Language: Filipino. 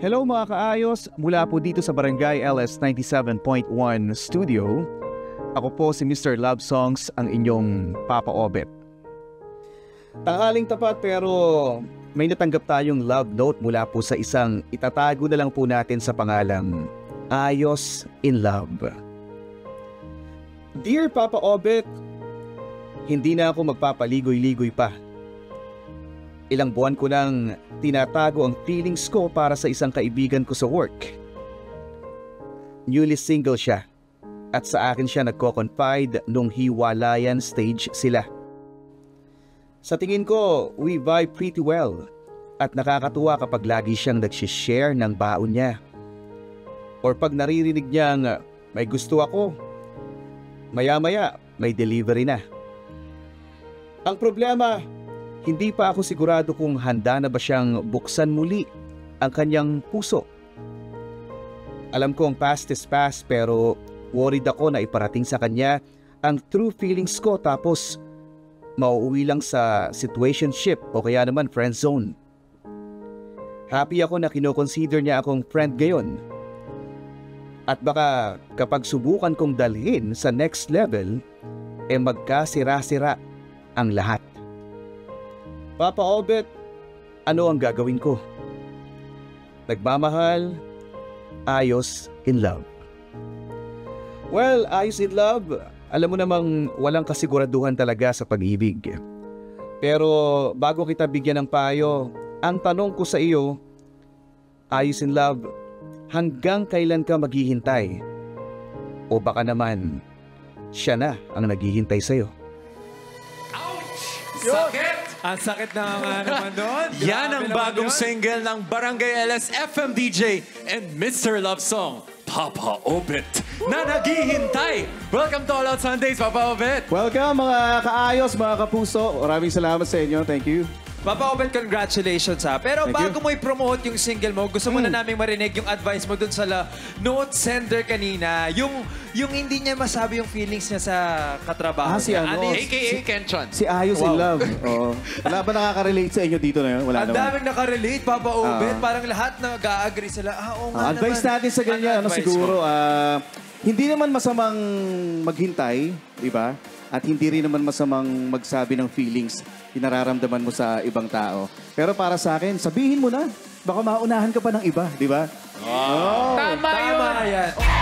Hello mga kaayos, mula po dito sa Barangay LS 97.1 Studio. Ako po si Mr. Love Songs, ang inyong Papa Obet. Tanghaling tapat pero may natanggap tayong love note mula po sa isang itatago na lang po natin sa pangalang Ayos in Love. Dear Papa Obet, hindi na ako magpapaligoy-ligoy pa. Ilang buwan ko nang tinatago ang feelings ko para sa isang kaibigan ko sa work. Newly single siya at sa akin siya nagko-confide nung hiwalayan stage sila. Sa tingin ko, we vibe pretty well at nakakatuwa kapag lagi siyang nagsishare ng baon niya. Or pag naririnig niyang may gusto ako, maya-maya may delivery na. Ang problema, hindi pa ako sigurado kung handa na ba siyang buksan muli ang kanyang puso. Alam ko ang past is past pero worried ako na iparating sa kanya ang true feelings ko tapos mauuwi lang sa situationship o kaya naman friend zone. Happy ako na kinoconsider niya akong friend gayon. At baka kapag subukan kong dalhin sa next level, magkasira-sira ang lahat. Papa Obet, ano ang gagawin ko? Nagmamahal, ayos in love. Well, ayos in love, alam mo namang walang kasiguraduhan talaga sa pag-ibig. Pero bago kita bigyan ng payo, ang tanong ko sa iyo, ayos in love, hanggang kailan ka maghihintay? O baka naman, siya na ang naghihintay sa'yo? Ouch! Sakit! Ang sakit na nga naman doon. Yan ang Grabe bagong naman yun. single ng Barangay LS FM DJ and Mr. Love Song, Papa Obet, na naghihintay. Welcome to All Out Sundays, Papa Obet. Welcome mga kaayos, mga kapuso. Maraming salamat sa inyo. Thank you. Papa Obet, congratulations ha. Pero Thank bago mo i-promote yung single mo, gusto mo na naming marinig yung advice mo dun sa note sender kanina. Yung hindi niya masabi yung feelings niya sa katrabaho Si niya. ano? AKA Kenchon. Si Ayos in Love. Oo. Wala ba nakaka-relate sa inyo dito na yun? Wala Ang naman. daming nakarelate, Papa Obet. Parang lahat nag-a-agree sila. Oo nga Advice naman. natin sa ganyan, Ano advice siguro, mo? hindi naman masamang maghintay, di ba? At hindi rin naman masamang magsabi ng feelings nararamdaman mo sa ibang tao. Pero para sa akin, sabihin mo na. Baka maunahan ka pa ng iba, di ba? Tama yun. Tama yan.